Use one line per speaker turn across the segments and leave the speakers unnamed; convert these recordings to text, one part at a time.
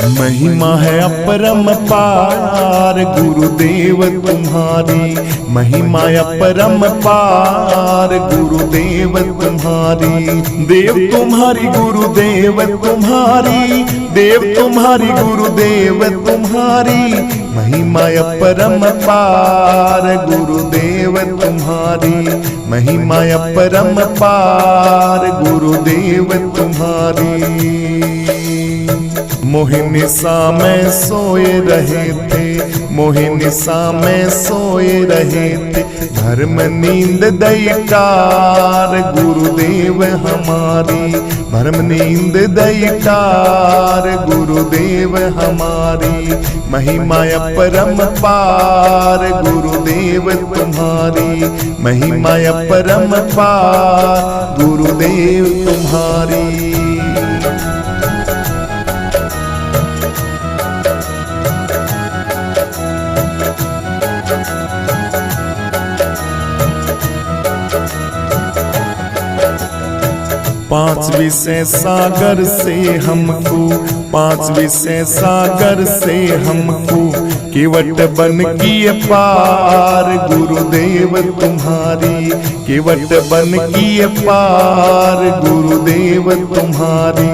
महिमा है अपरंपार गुरुदेव तुम्हारी, महिमा अपरंपार गुरुदेव तुम्हारी। देव तुम्हारी गुरुदेव तुम्हारी, देव तुम्हारी गुरुदेव तुम्हारी, महिमा अपरंपार गुरुदेव तुम्हारी, महिमा अपरंपार गुरुदेव तुम्हारी। मोहिनिसा में सोए रहे थे, मोहिनिसा में सोए रहे थे, धर्म नींद दैकार गुरुदेव हमारी, धर्म नींद दैकार गुरुदेव हमारी। महिमा अपरंपार गुरुदेव तुम्हारी, महिमा अपरंपार गुरुदेव तुम्हारी। 5 विषय सागर से हमको, 5 विषय सागर से हमको, केवट बन किए पार गुरुदेव तुम्हारी, केवट बन किए पार गुरुदेव तुम्हारी।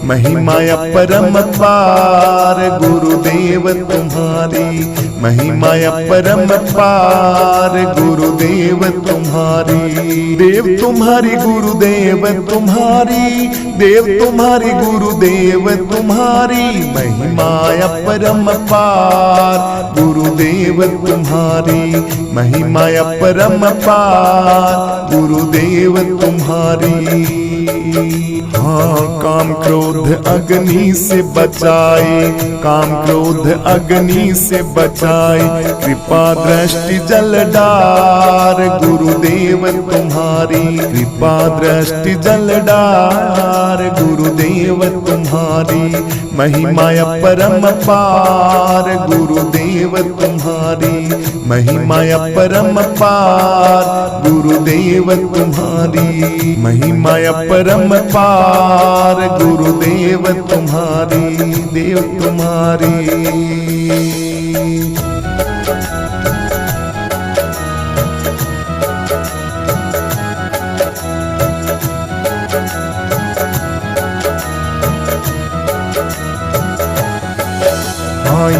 महिमा अपरंपार गुरुदेव तुम्हारी, महिमा अपरंपार गुरुदेव तुम्हारी। देव तुम्हारी गुरुदेव तुम्हारी, देव तुम्हारी गुरुदेव तुम्हारी, महिमा अपरंपार गुरुदेव तुम्हारी, महिमा अपरंपार गुरुदेव तुम्हारी। हाँ, काम क्रोध अग्नि से बचाए, काम क्रोध अग्नि से बचाए, कृपा दृष्टि जलडार गुरुदेव तुम्हारी, कृपा दृष्टि जलडार गुरुदेव तुम्हारी। महिमा अपरंपार गुरुदेव तुम्हारी, महिमा अपरंपार गुरुदेव तुम्हारी, महिमा अपरंपार गुरुदेव तुम्हारी, देव तुम्हारी।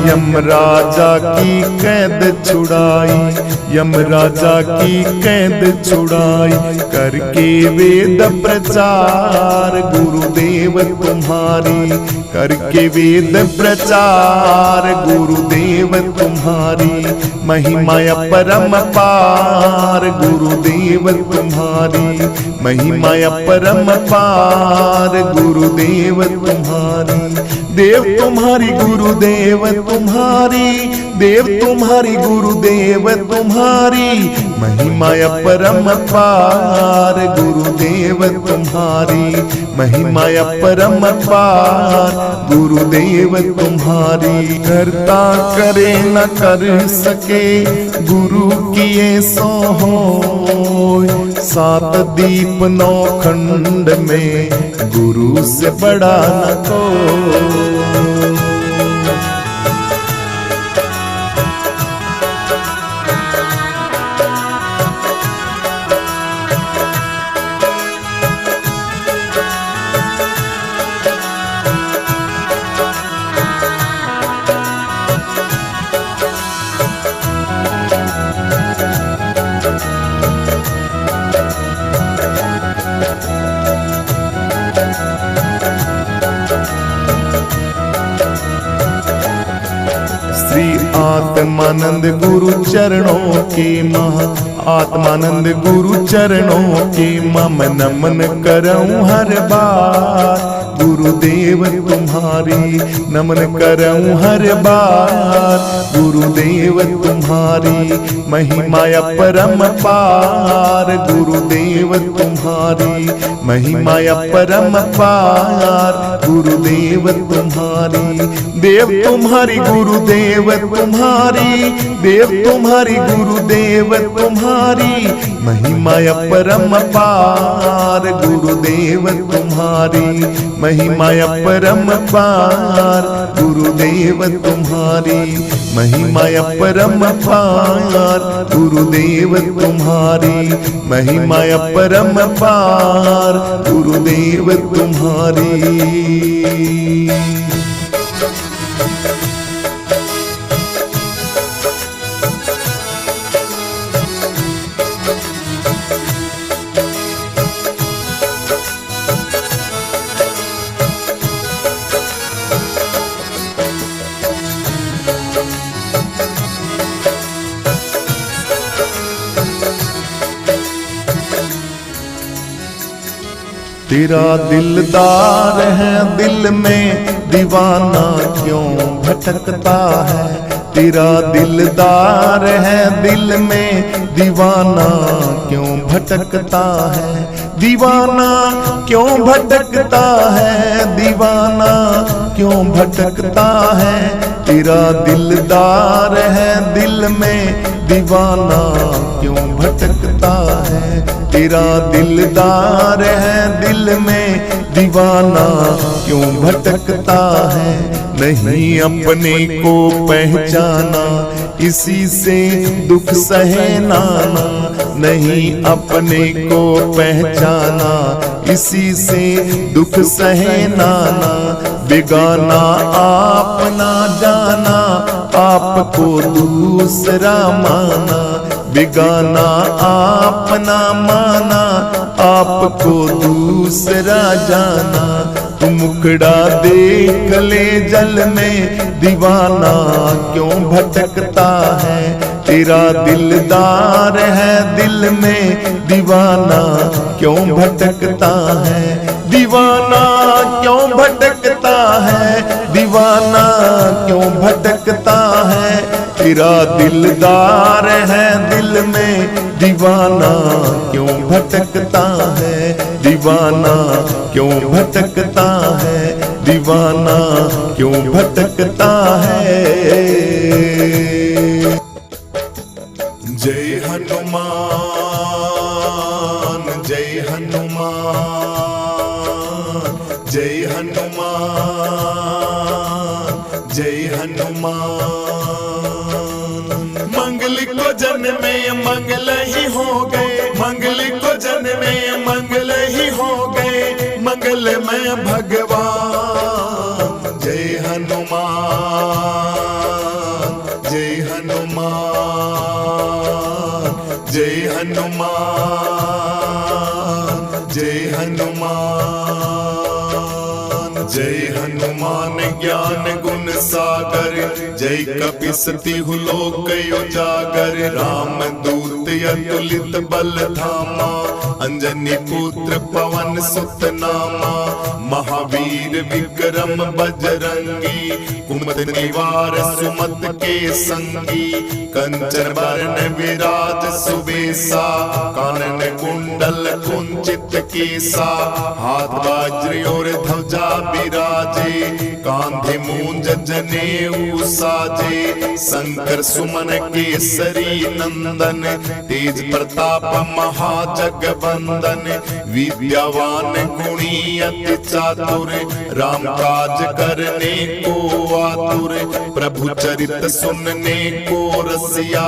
यम राजा की कैद छुड़ाई, यम राजा की कैद छुड़ाई, करके वेद प्रचार गुरुदेव तुम्हारी, करके वेद प्रचार गुरुदेव तुम्हारी। महिमा अपरंपार गुरुदेव तुम्हारी, महिमा अपरंपार गुरुदेव तुम्हारी। देव तुम्हारी गुरुदेव तुम्हारी, देव तुम्हारी गुरुदेव तुम्हारी, महिमा अपरंपार गुरुदेव तुम्हारी, महिमा अपरंपार गुरुदेव तुम्हारी। करता करे न कर सके गुरु किए सो होय, 7 दीप 9 खंड में गुरु से बड़ा न कोई। श्री आत्मानंद गुरु चरणों के महा, आत्मानंद गुरु चरणों के मम नमन करऊं हर बार गुरुदेव तुम्हारी, नमन करऊं हर बार गुरुदेव तुम्हारी। महिमा अपरंपार गुरुदेव तुम्हारी, महिमा अपरंपार गुरुदेव तुम्हारी। देव तुम्हारी गुरुदेव तुम्हारी, देव तुम्हारी गुरुदेव तुम्हारी, महिमा अपरम पार गुरुदेव तुम्हारी, महिमा अपरम पार गुरुदेव तुम्हारी, महिमा अपरम पार गुरुदेव तुम्हारी, महिमा अपरम पार गुरुदेव तुम्हारी। तेरा दिलदार है दिल में दीवाना क्यों भटकता है, तेरा दिलदार है दिल में दीवाना क्यों भटकता है, दीवाना क्यों भटकता है, दीवाना क्यों भटकता है, तेरा दिलदार है दिल में दीवाना क्यों भटकता है, तेरा दिलदार है दिल में दीवाना क्यों भटकता है। नहीं अपने को पहचाना इसी से दुख सहे नाना, नहीं अपने को पहचाना इसी से दुख सहे नाना, बेगाना आप ना जाना आपको दूसरा माना, बेगाना आप ना माना आपको दूसरा जाना, तुम मुखड़ा देख ले जल में दीवाना क्यों भटकता है, तेरा दिलदार है दिल में दीवाना क्यों भटकता है, दीवाना क्यों भटकता है, दीवाना क्यों भटकता है, तेरा दिलदार है दिल में दीवाना क्यों भटकता है, दीवाना क्यों भटकता है, दीवाना क्यों भटकता है। जय हनुमान जय हनुमान जय हनुमान जय हनुमान, मंगल को जन में मंगल ही हो गए, मंगल को जन में मंगल ही हो गए, मंगल में भगवान। जय हनुमान जय हनुमान जय हनुमान जय हनुमान, जय हनुमान ज्ञान गुण सागर, जय कपिसति लोक उजागर, राम दूत अतुलित बल धामा, अंजनी पुत्र पवन सुत नामा, महावीर विक्रम बजरंगी, कुमत निवार सुमत के संगी, कंचन वरण विराज सुबेसा, कानन कुंडल कुंचित केसा, हाथ वज्र और ध्वजा विराजे, कांधे मूंज जनेऊ साजे, शंकर सुमन केसरी नंदन, तेज प्रताप महाजगवंदन, विद्यावान गुणी अति चातुर, राम काज करने को आतुर, प्रभु चरित सुनने को रसिया,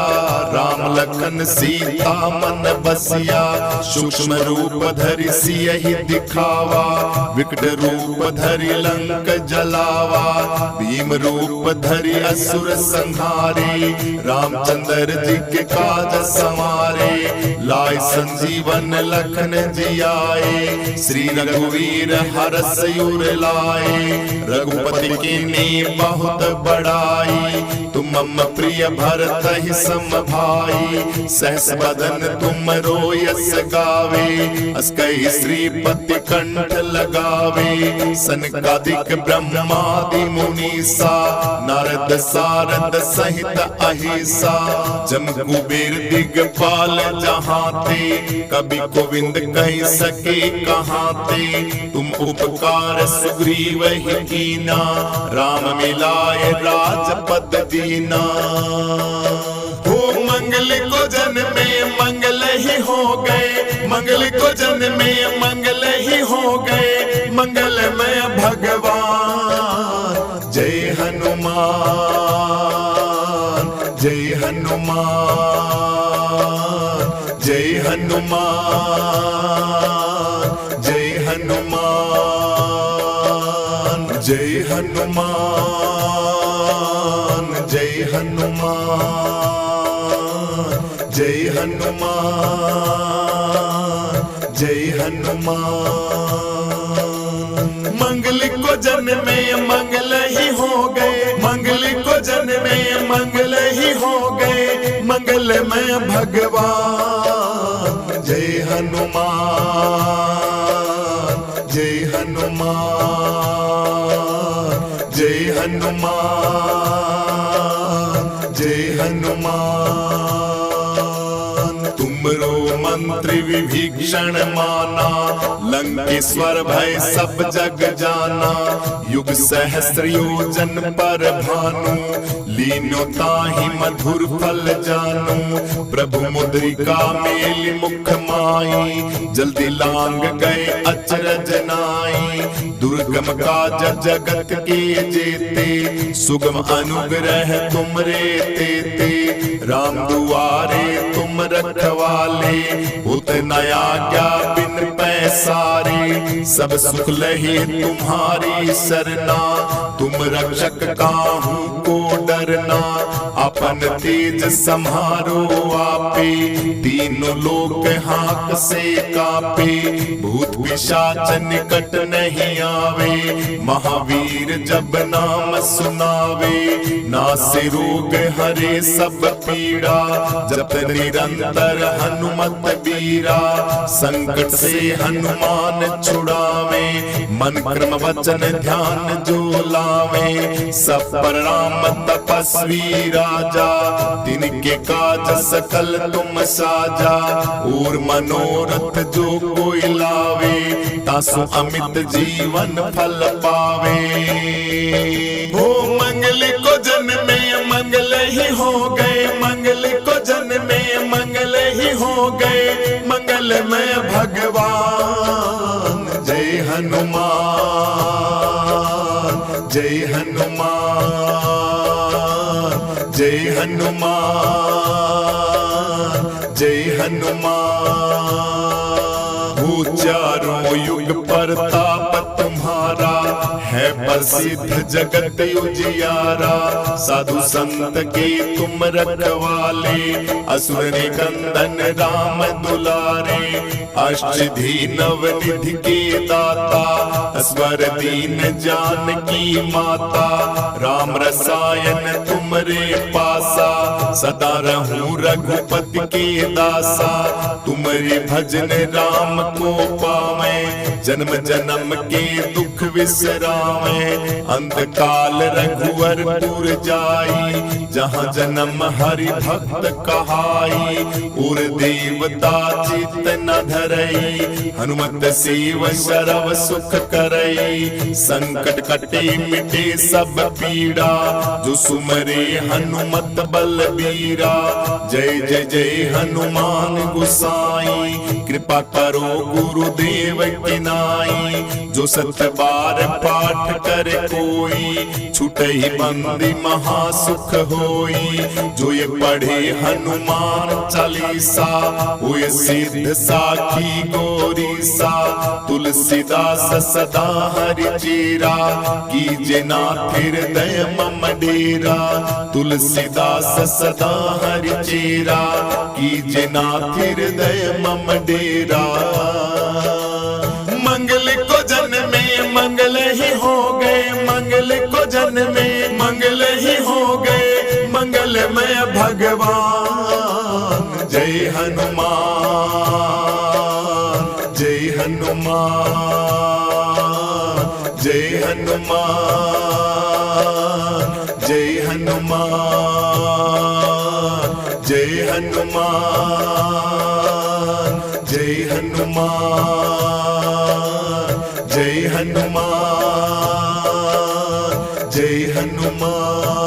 राम लखन सीता मन बसिया, सूक्ष्म रूप धरि सियहि दिखावा, विकट रूप धरि लंक जलावा, भीम रूप धरि असुर संहारे, रामचंद्र जी के काज संवारे, लाए संजीवन लखन जियाए, श्री रघुवीर हरष उर लाए, रघुपति की ने बहुत बड़ाई, तुम मम प्रिय भरत ही सम भाई, सहस बदन तुम रोयस गावे, अस्कई श्रीपति कंठ लगावे, सनकादिक ब्रह्मादि मुनीसा, नारद सारद सहित अहिसा, जम कुबेर दिगपाल जहाते, कवि गोविंद कह सके कहाते, तुम उपकार सुग्रीव ही कीना, राम मिलाए राजपद दीना, हो मंगल को जन्मे मंगल ही हो गए, मंगल को जन्मे मंगल ही हो गए, मंगलमय भगवान। जय हनुमान, जय हनुमान, जय हनुमान, जय हनुमान, जय हनुमान, जय हनुमान, जय हनुमान, जय हनुमान। मंगल को जन्मे मंगल ही हो गए, मंगल को जन्मे मंगल ही हो गए, मंगलमय भगवान। जय हनुमान, जय हनुमान, जय हनुमान, जय हनुमान। तुमरो मंत्र विभीषण माना, लंकेश्वर भय सब जग जाना। युग सहस्र योजन पर भानु, लीनो ताहि मधुर फल जानू। प्रभु मुद्रिका मेल मुख माई, जल्दी लांग गए अचरज नाई। दुर्गम काज जगत के जेते, सुगम अनुग्रह तुमरे तेते। राम दुआरे तुम रखवाले, होत न आज्ञा बिन पैसारे। सब सुख लहे तुम्हारी सरना, तुम रक्षक काहू को डरना। अपन तेज सम्हारो आपे, तीनों लोक हाक से कापे। भूत पिशाच निकट नहीं आवे, महावीर जब नाम सुनावे। नासे रोग हरे सब पीड़ा, जप निरंतर हनुमत बीरा। संकट से हनुमान छुड़ावे, मन क्रम वचन ध्यान जो लावे। सब पर राम तपस्वी राजा, तिनके काज सकल तुम साजा। और मनोरथ जो कोई लावे, तासु अमित जीवन फल पावे। हो मंगल को जन्मे मंगल ही हो गए, मंगल को जन्मे मंगल ही हो गए, मंगलमय भगवान। जय हनुमान, जय हनुमान, जय हनुमान, जय हनुमान। वो चारों युग परताप तुम्हारा, है प्रसिद्ध जगत उजियारा। साधु संत के तुम रखवाले, असुर निकंदन राम दुलारे। अष्टधी नवनिधि के दाता, स्वर दीन जानकी माता। राम रसायन तुमरे पासा, सदा रहूं रघुपति के दासा। तुमरे भजन राम को पावे, जन्म जन्म के दुख विसरावे। अंतकाल रघुवरपुर जाई, जहाँ जन्म हरि भक्त कहाई। और देवता चित न धरई, हनुमत सेव सर्व सुख करई। संकट कटे मिटे सब पीड़ा, जो सुमरे हनुमत बलबीरा। जय जय जय हनुमान गोसाई, कृपा करो गुरुदेव की नाई। जो सत बार पाठ करे कोई, छूटहि बंदी महासुख होई। जो ये पढ़े हनुमान चालीसा, हुए सिद्ध साखी गौरीसा। तुलसीदास सदा हरि चेरा, कीजे नाथ हृदय मम डेरा। तुलसीदास सदा हरि चेरा, कीजे नाथ हृदय मम डेरा। मंगल को जन्मे मंगल ही हो गए, मंगल को जन्मे मंगल ही हो गए, मंगलमय भगवान। जय हनुमान, जय हनुमान, जय हनुमान, जय हनुमान, जय हनुमान, जय हनुमान, जय हनुमान, जय हनुमान।